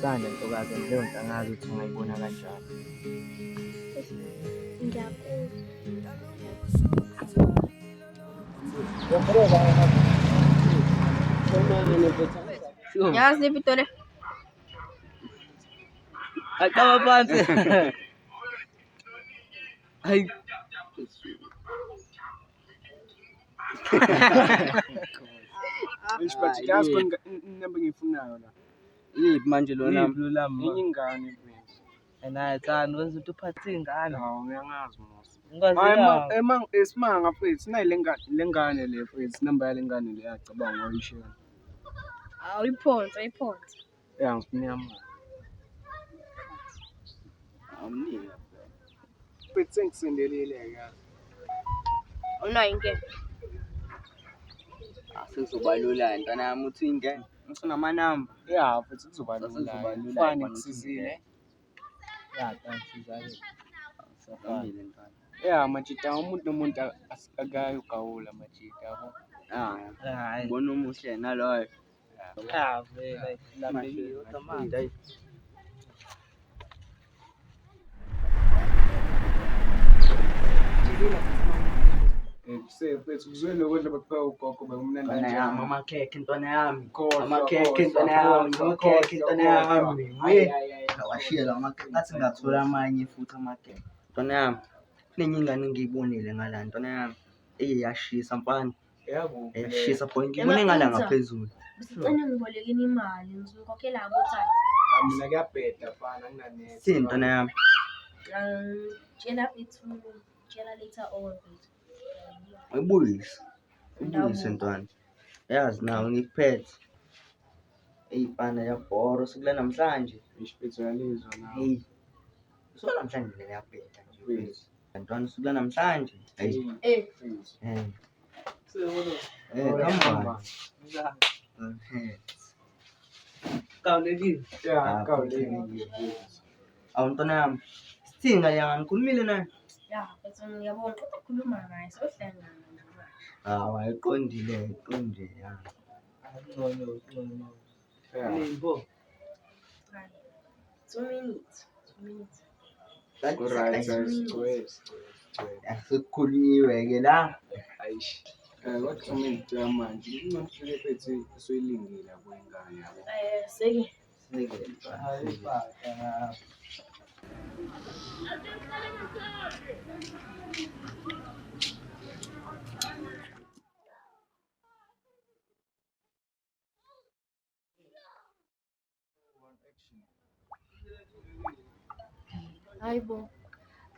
Sisanda ntokazi and leyo nto angazi ukuthi ungayibona kanjani. Yazi Vitole. Akaba phansi. Hayi. Isibathi yazi konke inamba engiyifunayo la. Yiphi manje lona? Enye ingane mfethu. Enayithanda wenza ukuthi uphathe ingane. Hawu ngiyangazi mos. Ngazi Esimanga mfethu sinayi lengane le mfethu inamba yale ngane le yacabanga wayishela. Ayiphonse. Ngisinyama. amnika. Mfethu sengisendelile yazi. Unayo inkinga. Sekuzobalula ntwana yami uthi ingene. Usunamanamba. Ya mfethu kuzoba lula. Fani kusizile. Ya kangisizake. Safamile ntwana. Ya majita umuntu nomuntu akayogawula majita yabo. Hayi. Ubona umuhle naloyo. Vele lambekile utamanda. Mfethu kuzwe lokudla bakupha ugogo bekumnandi kanjani. Mama cake ntwana yami. Khohlwa, Mama cake khohlwa, ntwana yami. khohlwa, Mama cake khohlwa, ntwana yami. khohlwa. Awashiyela ama-cake. Ngathi ngathola amanye futhi ama-cake. Ntwana yami. Kunenye ingane engiyibonile ngala ntwana yami. Eyashisa mfana. Yabo. Eyashisa boy ngibone ngala ngaphezulu. Sicela ngibolekeni imali ngizokhokhela abothathu. Mina kuyabheda fana nginanesi. Sini ntwana yami. Tshela later on. Uyibuyise ntwana. Yazi nawe ngikuphethe. Eyifana yabhoro sikule namhlanje. Ishiphethu yalizwa nawe. Hey. So namhlanje le yabheda nje. Ntwana sikule namhlanje. Hey. Hamba. Kawulekile. Ya kawulekile. Ntwana yami. Sithinga yanga ngikhulumile naye. Ya, bese ngiyabona ukukhuluma naye sohlangana naye. Wayiqondile ya. Ngcono. Yebo. 2 minutes. Alright guys. Sekukhulunyiwe ke la. Ayish. What do you mean manje? Ngifike phethe soyilingile kwengane yabo. Seki. Hayibo.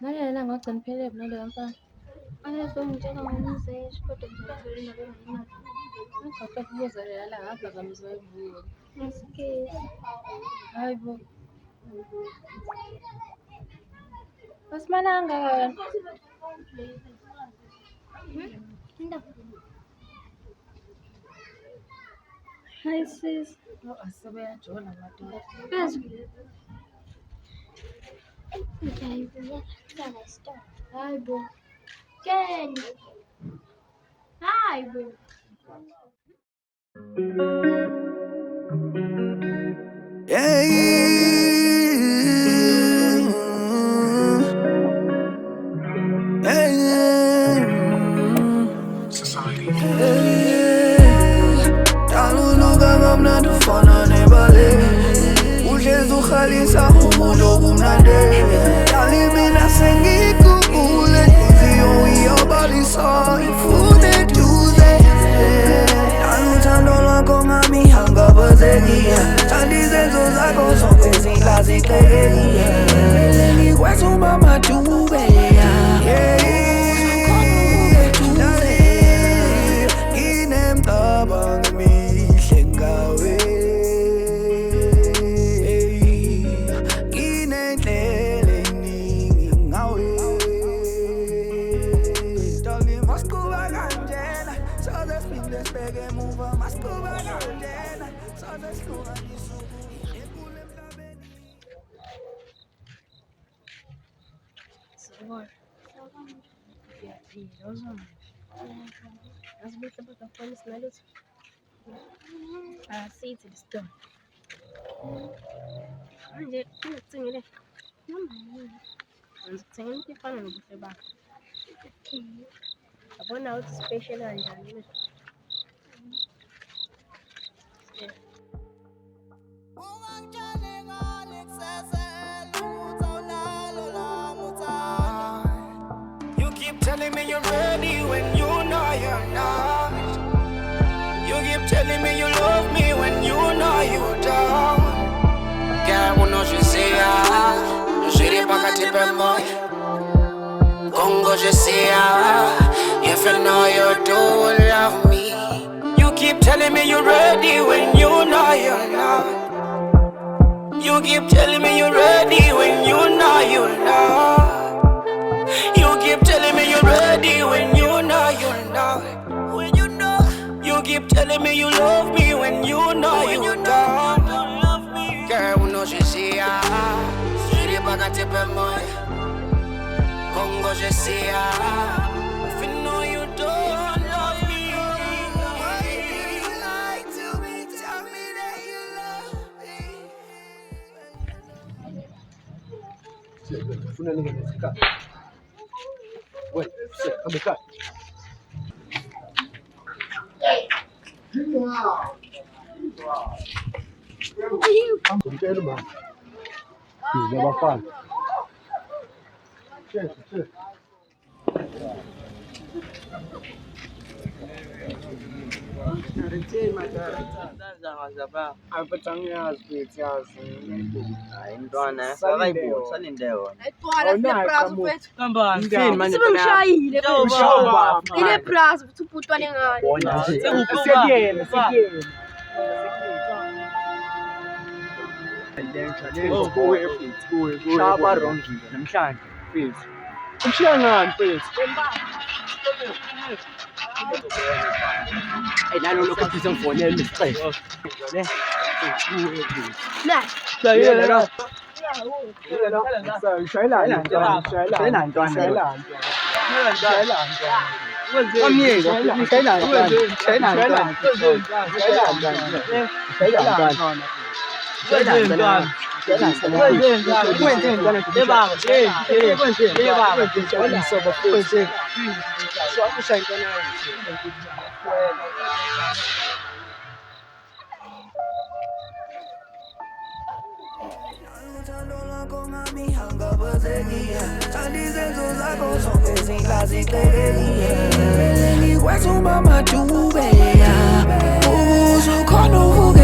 Nalela ngagcina phele naleyo mfana. Ayezongitshela ngomseshi kodwa ngizothola indaba engiyimali. Ngaqala ukubuzelela la ngapha kamzwayivuka. Ngesikhathi. Hayibo. Basimananga wena. Hi sis. Asebeyajola madoda. Phezulu. Hayibo. Kenny. Hayibo. Taluluka kamnandi ufana nebale uhlezi ukhalisa umuntu okumnandi Mina sengikhumbule inhliziyo iyabalisa ifune eduze Uthando lwakho ngami angabazekile Thanda izenzo zakho zonke zilaziqekile Ngikwazi umama dube Nginemcabango emihle ngawe Sithi stone. Manje ngikucingile noma yini ngizithengela into efana nobuhle bakho yabona ukuthi special kanjani wena. You keep telling me you're ready when you know you're not. You keep telling me you love me when you know you don't. Girl, uno je sais je n'ai pas qu'à te moi. Congo je sais if you know you don't love me. You keep telling me you're ready when you know you're not. You keep telling me you're ready when you know you're not. You keep telling me you're ready when you know you're not. When you know. You keep telling me you love me when you know you don't. Girl, uno je sais je n'ai pas qu'à te moi. Congo je sais if you know you don't love me. Why do you lie to me? Tell me that you love me. Funa nini nimefika? Wewe, amekaa. Mtelo bana. Ndio bafana. Cheers. Hayi mntwana sakayibuthi salinde yona. Sebengishayile ile brass futhi ubutwane ngani. Bona nje. Sekuyena. Kuwe. Shaba rongi namhlanje. Mfethu. Ushiya ngani mfethu? Nalo lokho athi sengifonela isixeko. Na. Shayela. Kwezo mama dube ya uzo khona uvuke